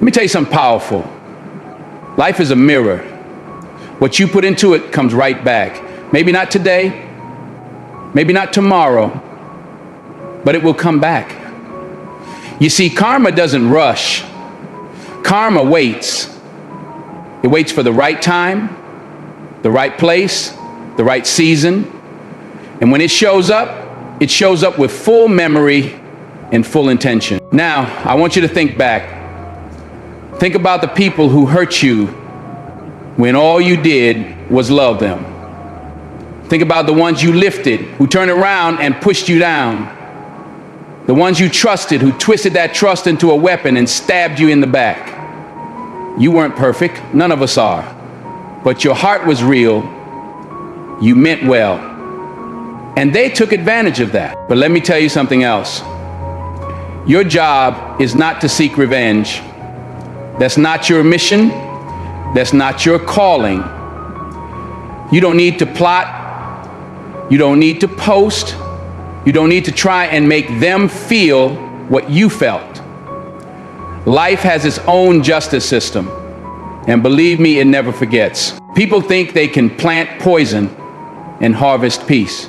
me tell you something powerful. Life is a mirror. What you put into it comes right back. Maybe not today, maybe not tomorrow, but it will come back. You see, karma doesn't rush. Karma waits. It waits for the right time, the right place, the right season. And when it shows up with full memory and full intention. Now, I want you to think back. Think about the people who hurt you when all you did was love them. Think about the ones you lifted, who turned around and pushed you down. The ones you trusted, who twisted that trust into a weapon and stabbed you in the back. You weren't perfect, none of us are. But your heart was real, you meant well. And they took advantage of that. But let me tell you something else. Your job is not to seek revenge. That's not your mission. That's not your calling. You don't need to plot. You don't need to post. You don't need to try and make them feel what you felt. Life has its own justice system. And believe me, it never forgets. People think they can plant poison and harvest peace.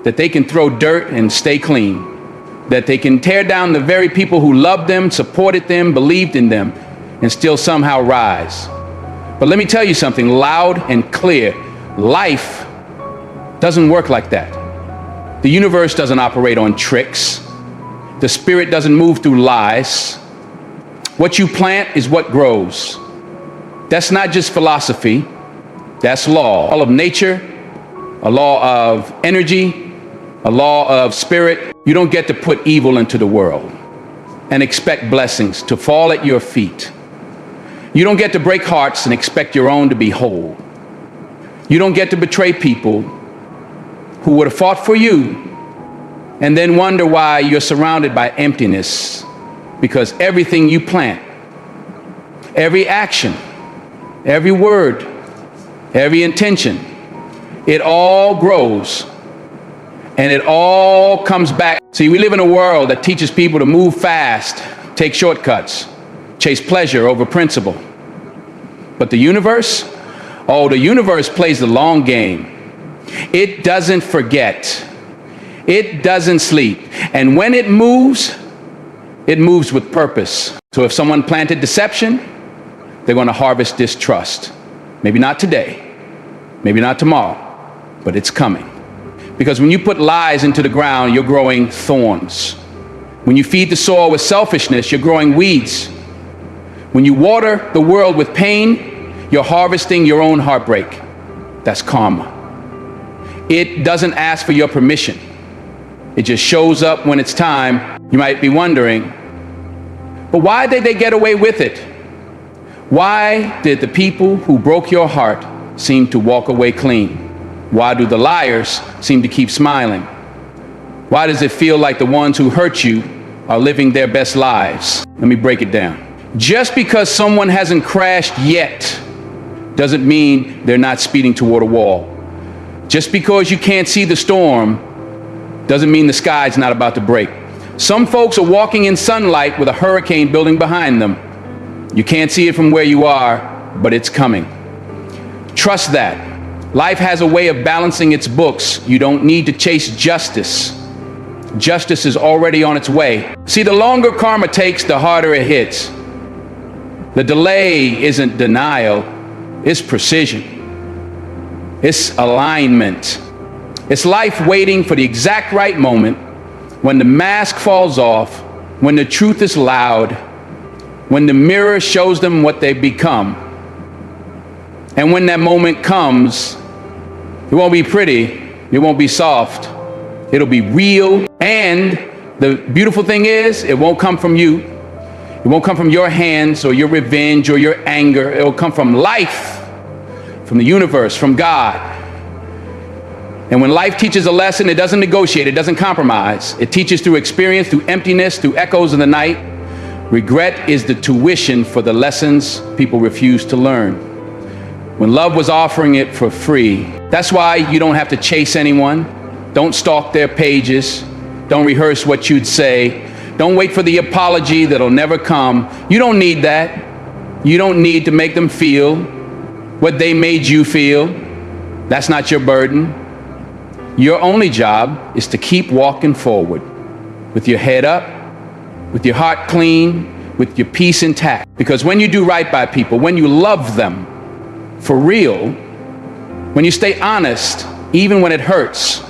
That they can throw dirt and stay clean. That they can tear down the very people who loved them, supported them, believed in them, and still somehow rise. But let me tell you something loud and clear. Life doesn't work like that. The universe doesn't operate on tricks. The spirit doesn't move through lies. What you plant is what grows. That's not just philosophy. That's law. All of nature, a law of energy, a law of spirit. You don't get to put evil into the world and expect blessings to fall at your feet. You don't get to break hearts and expect your own to be whole. You don't get to betray people who would have fought for you and then wonder why you're surrounded by emptiness, because everything you plant, every action, every word, every intention, it all grows and it all comes back. See, we live in a world that teaches people to move fast, take shortcuts, chase pleasure over principle. But the universe, the universe plays the long game. It doesn't forget. It doesn't sleep. And when it moves with purpose. So if someone planted deception, they're going to harvest distrust. Maybe not today, maybe not tomorrow, but it's coming. Because when you put lies into the ground, you're growing thorns. When you feed the soil with selfishness, you're growing weeds. When you water the world with pain, you're harvesting your own heartbreak. That's karma. It doesn't ask for your permission. It just shows up when it's time. You might be wondering, but why did they get away with it? Why did the people who broke your heart seem to walk away clean? Why do the liars seem to keep smiling? Why does it feel like the ones who hurt you are living their best lives? Let me break it down. Just because someone hasn't crashed yet doesn't mean they're not speeding toward a wall. Just because you can't see the storm doesn't mean the sky's not about to break. Some folks are walking in sunlight with a hurricane building behind them. You can't see it from where you are, but it's coming. Trust that. Life has a way of balancing its books. You don't need to chase justice. Justice is already on its way. See, the longer karma takes, the harder it hits. The delay isn't denial, it's precision. It's alignment. It's life waiting for the exact right moment, when the mask falls off, when the truth is loud, when the mirror shows them what they've become. And when that moment comes, it won't be pretty, it won't be soft, it'll be real. And the beautiful thing is, it won't come from you. It won't come from your hands or your revenge or your anger. It will come from life, from the universe, from God. And when life teaches a lesson, it doesn't negotiate, it doesn't compromise. It teaches through experience, through emptiness, through echoes of the night. Regret is the tuition for the lessons people refuse to learn. When love was offering it for free. That's why you don't have to chase anyone. Don't stalk their pages. Don't rehearse what you'd say. Don't wait for the apology that'll never come. You don't need that. You don't need to make them feel what they made you feel. That's not your burden. Your only job is to keep walking forward with your head up, with your heart clean, with your peace intact. Because when you do right by people, when you love them for real, when you stay honest, even when it hurts,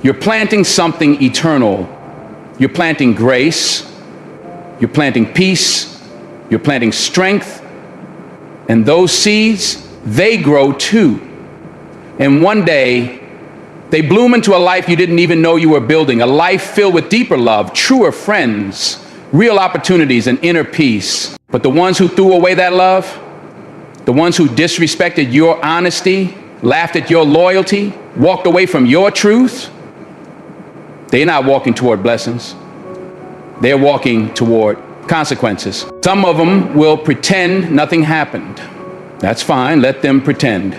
you're planting something eternal. You're planting grace, you're planting peace, you're planting strength, and those seeds, they grow too. And one day, they bloom into a life you didn't even know you were building, a life filled with deeper love, truer friends, real opportunities, and inner peace. But the ones who threw away that love, the ones who disrespected your honesty, laughed at your loyalty, walked away from your truth, they're not walking toward blessings. They're walking toward consequences. Some of them will pretend nothing happened. That's fine, let them pretend.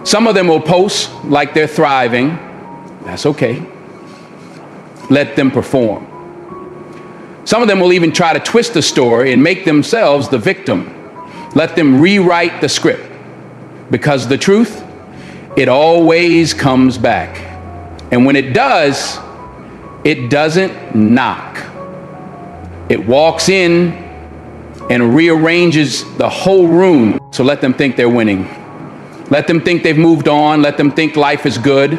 Some of them will post like they're thriving. That's okay. Let them perform. Some of them will even try to twist the story and make themselves the victim. Let them rewrite the script. Because the truth, it always comes back. And when it does, it doesn't knock. It walks in and rearranges the whole room. So let them think they're winning. Let them think they've moved on. Let them think life is good.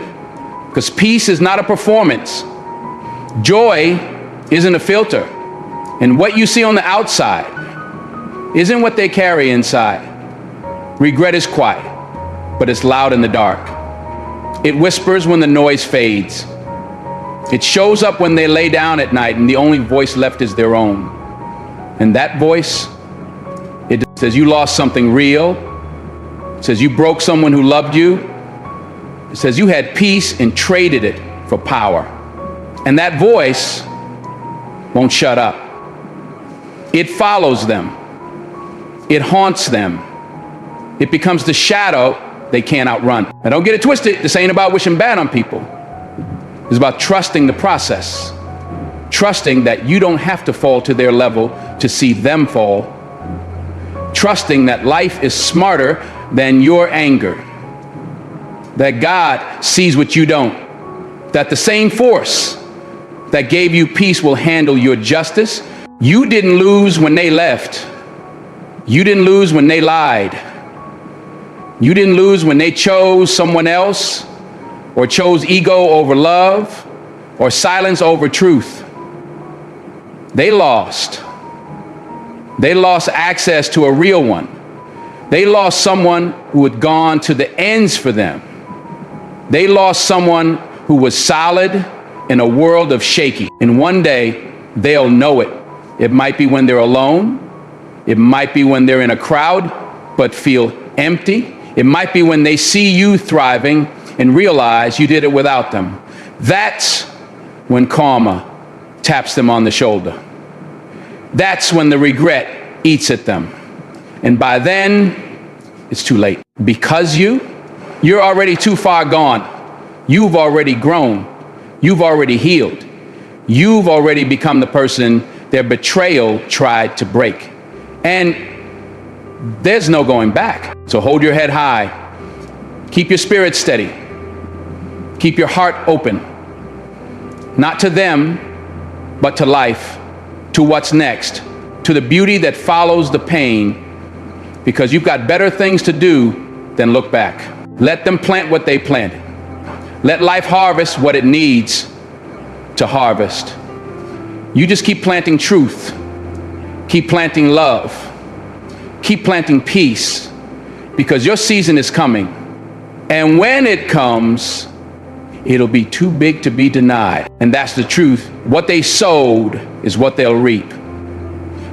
Because peace is not a performance. Joy isn't a filter. And what you see on the outside isn't what they carry inside. Regret is quiet, but it's loud in the dark. It whispers when the noise fades. It shows up when they lay down at night and the only voice left is their own. And that voice, it says you lost something real. It says you broke someone who loved you. It says you had peace and traded it for power. And that voice won't shut up. It follows them. It haunts them. It becomes the shadow they can't outrun. Now don't get it twisted. This ain't about wishing bad on people. It's about trusting the process. Trusting that you don't have to fall to their level to see them fall. Trusting that life is smarter than your anger. That God sees what you don't. That the same force that gave you peace will handle your justice. You didn't lose when they left. You didn't lose when they lied. You didn't lose when they chose someone else, or chose ego over love, or silence over truth. They lost. They lost access to a real one. They lost someone who had gone to the ends for them. They lost someone who was solid in a world of shaky. And one day, they'll know it. It might be when they're alone. It might be when they're in a crowd, but feel empty. It might be when they see you thriving and realize you did it without them. That's when karma taps them on the shoulder. That's when the regret eats at them. And by then, it's too late. Because you're already too far gone. You've already grown. You've already healed. You've already become the person their betrayal tried to break. And there's no going back. So hold your head high. Keep your spirit steady. Keep your heart open. Not to them, but to life, to what's next, to the beauty that follows the pain, because you've got better things to do than look back. Let them plant what they planted. Let life harvest what it needs to harvest. You just keep planting truth. Keep planting love. Keep planting peace, because your season is coming. And when it comes, it'll be too big to be denied. And that's the truth. What they sowed is what they'll reap.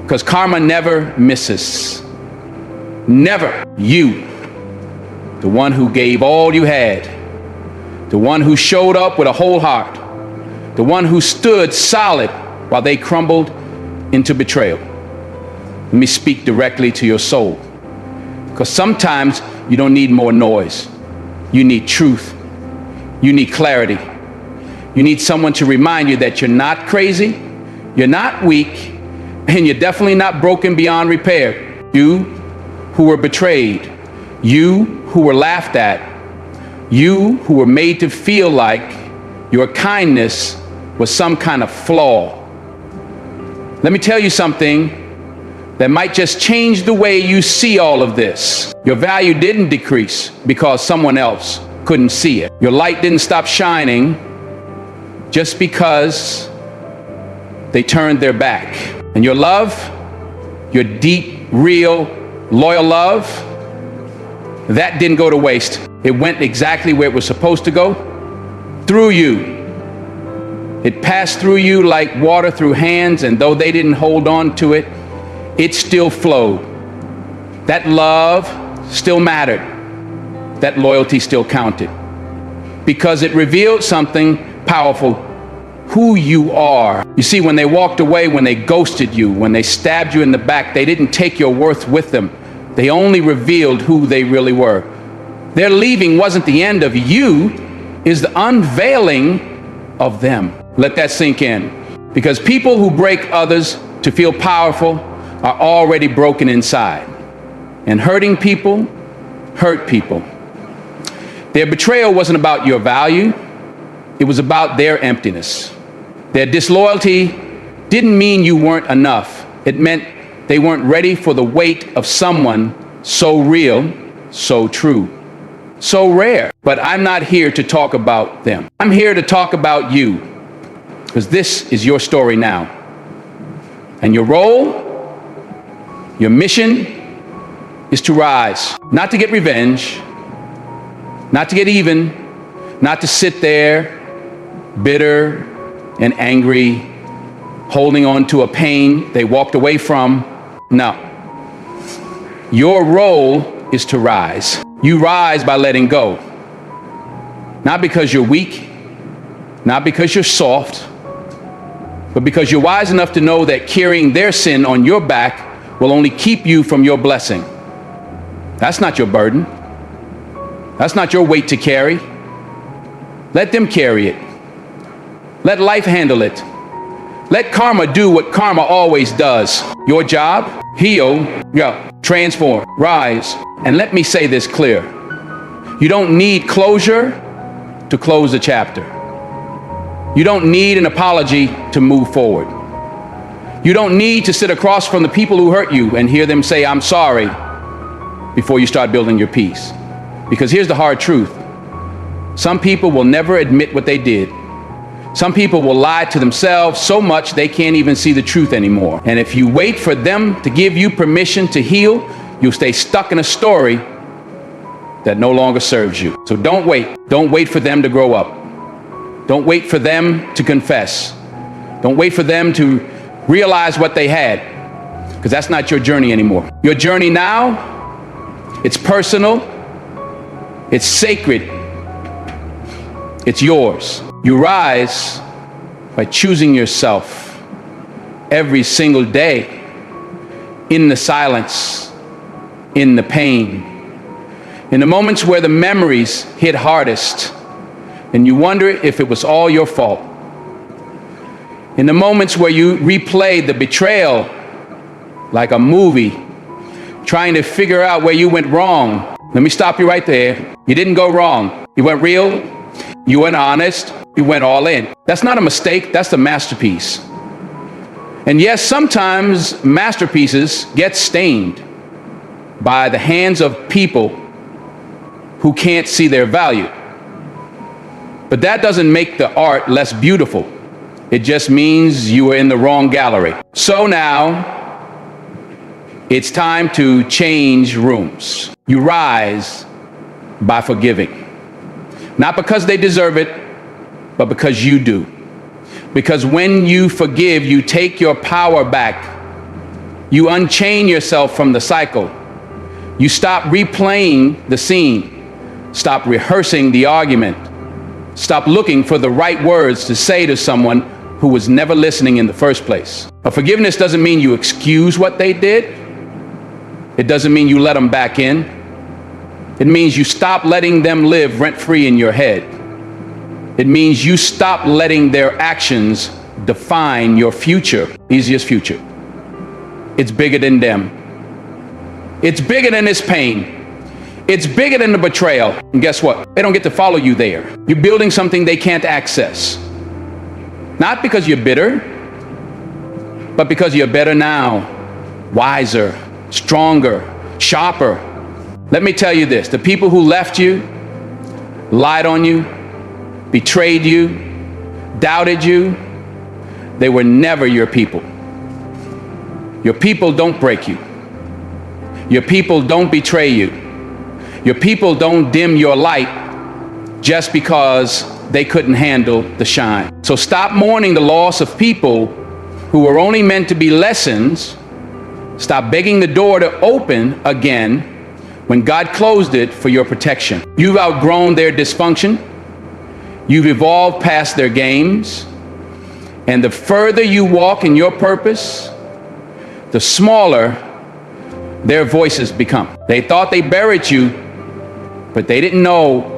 Because karma never misses. Never. You, the one who gave all you had, the one who showed up with a whole heart, the one who stood solid while they crumbled into betrayal. Let me speak directly to your soul. Because sometimes you don't need more noise. You need truth. You need clarity. You need someone to remind you that you're not crazy, you're not weak, and you're definitely not broken beyond repair. You who were betrayed, you who were laughed at, you who were made to feel like your kindness was some kind of flaw. Let me tell you something that might just change the way you see all of this. Your value didn't decrease because someone else couldn't see it. Your light didn't stop shining just because they turned their back. And your love, your deep, real, loyal love, that didn't go to waste. It went exactly where it was supposed to go, through you. It passed through you like water through hands, and though they didn't hold on to it, it still flowed. That love still mattered. That loyalty still counted. Because it revealed something powerful, who you are. You see, when they walked away, when they ghosted you, when they stabbed you in the back, they didn't take your worth with them. They only revealed who they really were. Their leaving wasn't the end of you, it's the unveiling of them. Let that sink in. Because people who break others to feel powerful are already broken inside. And hurting people hurt people. Their betrayal wasn't about your value, it was about their emptiness. Their disloyalty didn't mean you weren't enough. It meant they weren't ready for the weight of someone so real, so true, so rare. But I'm not here to talk about them. I'm here to talk about you, because this is your story now. And your role, your mission is to rise, not to get revenge, not to get even, not to sit there bitter and angry, holding on to a pain they walked away from. No. Your role is to rise. You rise by letting go. Not because you're weak, not because you're soft, but because you're wise enough to know that carrying their sin on your back will only keep you from your blessing. That's not your burden. That's not your weight to carry. Let them carry it. Let life handle it. Let karma do what karma always does. Your job, heal, transform, rise. And let me say this clear. You don't need closure to close the chapter. You don't need an apology to move forward. You don't need to sit across from the people who hurt you and hear them say, "I'm sorry," before you start building your peace. Because here's the hard truth. Some people will never admit what they did. Some people will lie to themselves so much they can't even see the truth anymore. And if you wait for them to give you permission to heal, you'll stay stuck in a story that no longer serves you. So don't wait. Don't wait for them to grow up. Don't wait for them to confess. Don't wait for them to realize what they had, because that's not your journey anymore. Your journey now, it's personal, it's sacred, it's yours. You rise by choosing yourself every single day, in the silence, in the pain, in the moments where the memories hit hardest and you wonder if it was all your fault, in the moments where you replay the betrayal like a movie, trying to figure out where you went wrong. Let me stop you right there. You didn't go wrong. You went real, you went honest, you went all in. That's not a mistake, that's a masterpiece. And yes, sometimes masterpieces get stained by the hands of people who can't see their value. But that doesn't make the art less beautiful. It just means you were in the wrong gallery. So now, it's time to change rooms. You rise by forgiving. Not because they deserve it, but because you do. Because when you forgive, you take your power back. You unchain yourself from the cycle. You stop replaying the scene. Stop rehearsing the argument. Stop looking for the right words to say to someone who was never listening in the first place. But forgiveness doesn't mean you excuse what they did. It doesn't mean you let them back in. It means you stop letting them live rent-free in your head. It means you stop letting their actions define your future, easiest future. It's bigger than them. It's bigger than this pain. It's bigger than the betrayal. And guess what? They don't get to follow you there. You're building something they can't access. Not because you're bitter, but because you're better now, wiser, stronger, sharper. Let me tell you this, the people who left you, lied on you, betrayed you, doubted you, they were never your people. Your people don't break you. Your people don't betray you. Your people don't dim your light just because they couldn't handle the shine. So stop mourning the loss of people who were only meant to be lessons. Stop begging the door to open again when God closed it for your protection. You've outgrown their dysfunction. You've evolved past their games. And the further you walk in your purpose, the smaller their voices become. They thought they buried you, but they didn't know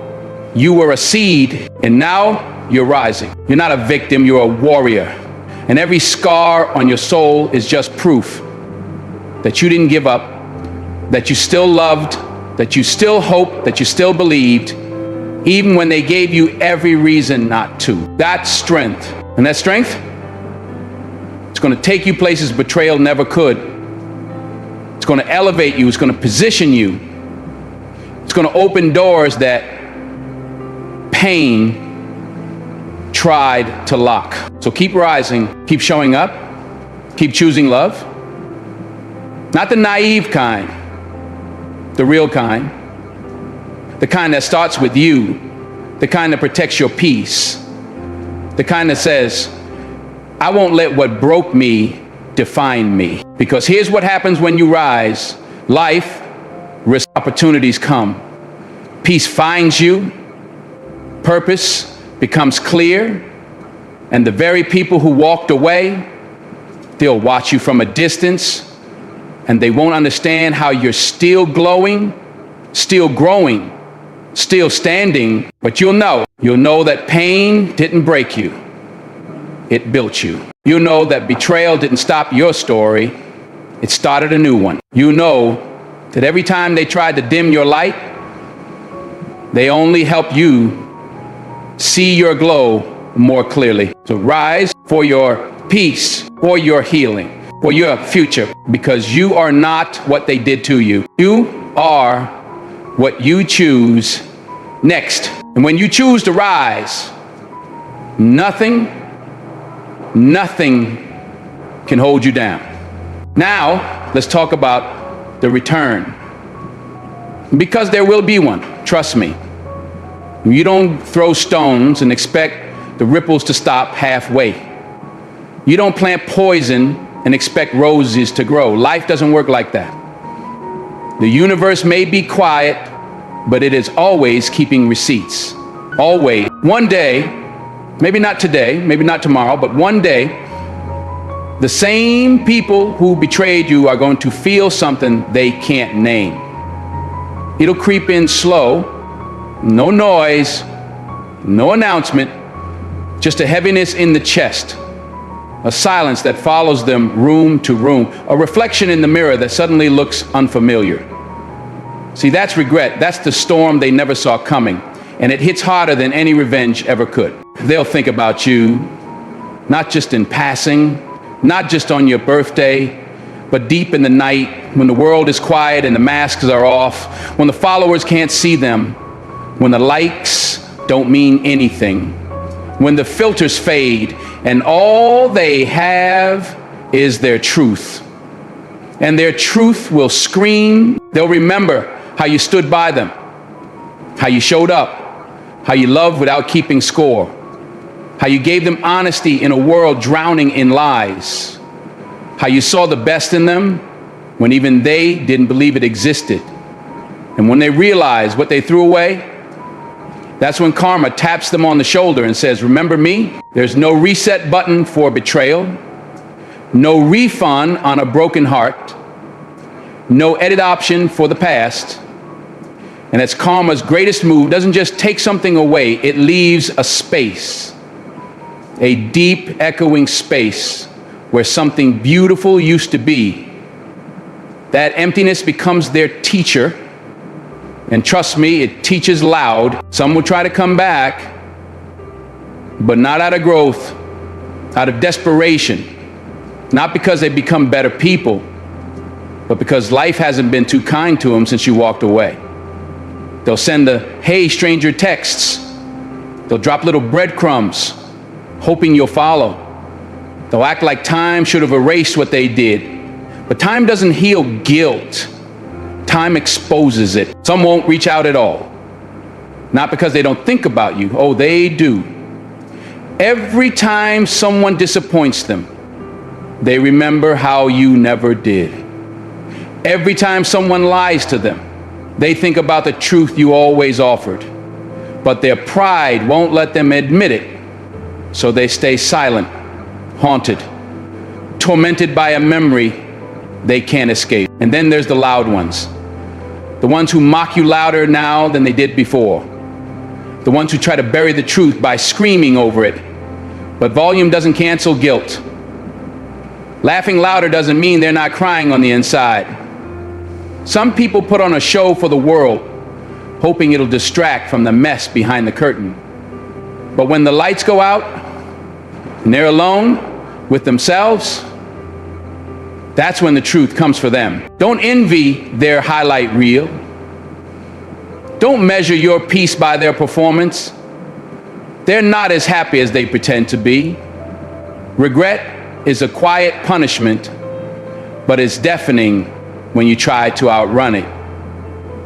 you were a seed, and now you're rising. You're not a victim, you're a warrior. And every scar on your soul is just proof that you didn't give up, that you still loved, that you still hoped, that you still believed, even when they gave you every reason not to. That's strength. And that strength, it's going to take you places betrayal never could. It's going to elevate you. It's going to position you. It's going to open doors that pain tried to lock. So keep rising, keep showing up, keep choosing love. Not the naive kind, the real kind. The kind that starts with you, the kind that protects your peace, the kind that says, I won't let what broke me define me. Because here's what happens when you rise. Life, risk, opportunities come. Peace finds you. Purpose becomes clear. And the very people who walked away, they'll watch you from a distance, and they won't understand how you're still glowing, still growing, still standing. But you'll know that pain didn't break you. It built you. You know that betrayal didn't stop your story. It started a new one. You know that every time they tried to dim your light, they only helped you see your glow more clearly. So rise for your peace, for your healing, for your future, because you are not what they did to you. You are what you choose next. And when you choose to rise, nothing can hold you down. Now, let's talk about the return. Because there will be one, trust me. You don't throw stones and expect the ripples to stop halfway. You don't plant poison and expect roses to grow. Life doesn't work like that. The universe may be quiet, but it is always keeping receipts. Always. One day, maybe not today, maybe not tomorrow, but one day, the same people who betrayed you are going to feel something they can't name. It'll creep in slow, no noise, no announcement, just a heaviness in the chest, a silence that follows them room to room, a reflection in the mirror that suddenly looks unfamiliar. See, that's regret. That's the storm they never saw coming, and it hits harder than any revenge ever could. They'll think about you, not just in passing, not just on your birthday, but deep in the night when the world is quiet and the masks are off, when the followers can't see them, when the likes don't mean anything, when the filters fade and all they have is their truth. And their truth will scream. They'll remember how you stood by them, how you showed up, how you loved without keeping score, how you gave them honesty in a world drowning in lies, how you saw the best in them when even they didn't believe it existed. And when they realized what they threw away, that's when karma taps them on the shoulder and says, remember me? There's no reset button for betrayal, no refund on a broken heart, no edit option for the past, And that's karma's greatest move. Doesn't just take something away, it leaves a space, a deep echoing space where something beautiful used to be. That emptiness becomes their teacher. And trust me, it teaches loud. Some will try to come back, but not out of growth, out of desperation. Not because they become better people, but because life hasn't been too kind to them since you walked away. They'll send the "hey stranger" texts. They'll drop little breadcrumbs, hoping you'll follow. They'll act like time should have erased what they did. But time doesn't heal guilt. Time exposes it. Some won't reach out at all. Not because they don't think about you. Oh, they do. Every time someone disappoints them, they remember how you never did. Every time someone lies to them, they think about the truth you always offered. But their pride won't let them admit it, so they stay silent, haunted, tormented by a memory they can't escape. And then there's the loud ones. The ones who mock you louder now than they did before. The ones who try to bury the truth by screaming over it. But volume doesn't cancel guilt. Laughing louder doesn't mean they're not crying on the inside. Some people put on a show for the world, hoping it'll distract from the mess behind the curtain. But when the lights go out and they're alone with themselves, that's when the truth comes for them. Don't envy their highlight reel. Don't measure your peace by their performance. They're not as happy as they pretend to be. Regret is a quiet punishment, but it's deafening when you try to outrun it.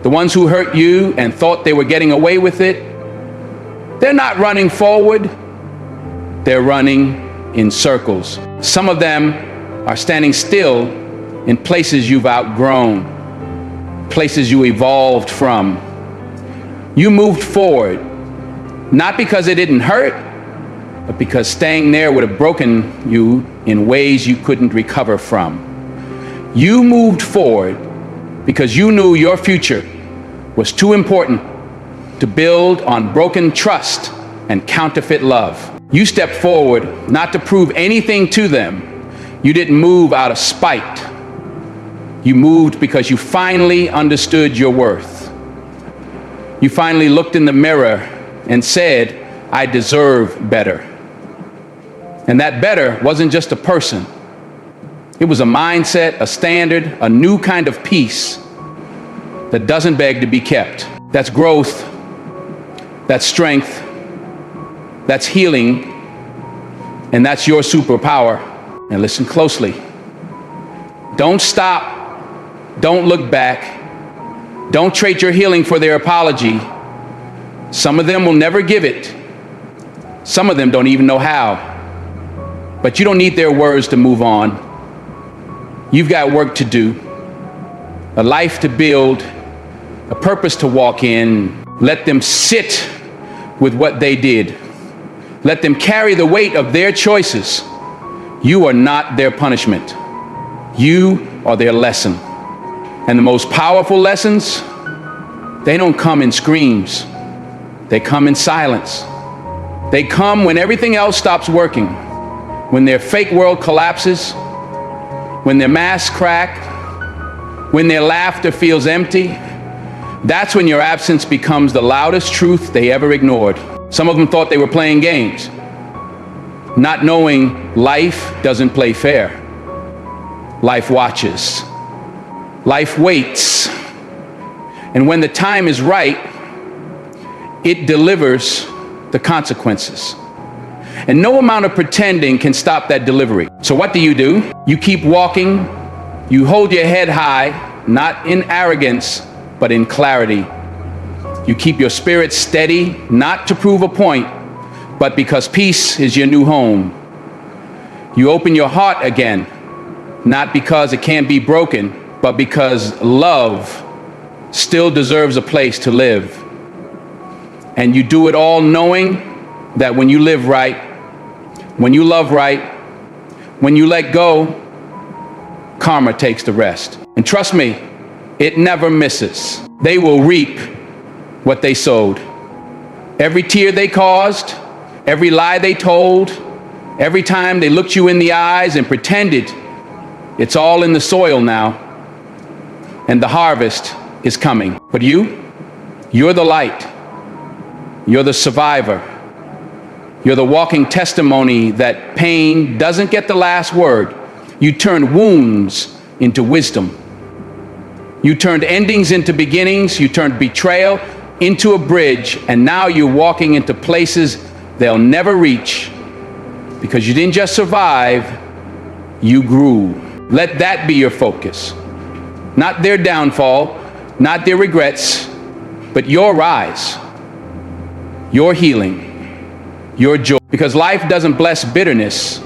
The ones who hurt you and thought they were getting away with it, they're not running forward, they're running in circles. Some of them are standing still in places you've outgrown, places you evolved from. You moved forward, not because it didn't hurt, but because staying there would have broken you in ways you couldn't recover from. You moved forward because you knew your future was too important to build on broken trust and counterfeit love. You stepped forward not to prove anything to them. You didn't move out of spite. You moved because you finally understood your worth. You finally looked in the mirror and said, I deserve better. And that better wasn't just a person. It was a mindset, a standard, a new kind of peace that doesn't beg to be kept. That's growth. That's strength. That's healing. And that's your superpower. And listen closely. Don't stop. Don't look back. Don't trade your healing for their apology. Some of them will never give it. Some of them don't even know how. But you don't need their words to move on. You've got work to do, a life to build, a purpose to walk in. Let them sit with what they did. Let them carry the weight of their choices. You are not their punishment. You are their lesson. And the most powerful lessons, they don't come in screams. They come in silence. They come when everything else stops working, when their fake world collapses, when their masks crack, when their laughter feels empty. That's when your absence becomes the loudest truth they ever ignored. Some of them thought they were playing games, not knowing life doesn't play fair. Life watches. Life waits. And when the time is right, it delivers the consequences. And no amount of pretending can stop that delivery. So what do? You keep walking. You hold your head high, not in arrogance, but in clarity. You keep your spirit steady, not to prove a point, but because peace is your new home. You open your heart again, not because it can't be broken, but because love still deserves a place to live. And you do it all knowing that when you live right, when you love right, when you let go, karma takes the rest. And trust me, it never misses. They will reap what they sowed. Every tear they caused, every lie they told, every time they looked you in the eyes and pretended, it's all in the soil now, and the harvest is coming. But you're the light. You're the survivor. You're the walking testimony that pain doesn't get the last word. You turned wounds into wisdom. You turned endings into beginnings. You turned betrayal into a bridge, and now you're walking into places they'll never reach, because you didn't just survive, you grew. Let that be your focus. Not their downfall, not their regrets, but your rise, your healing, your joy. Because life doesn't bless bitterness,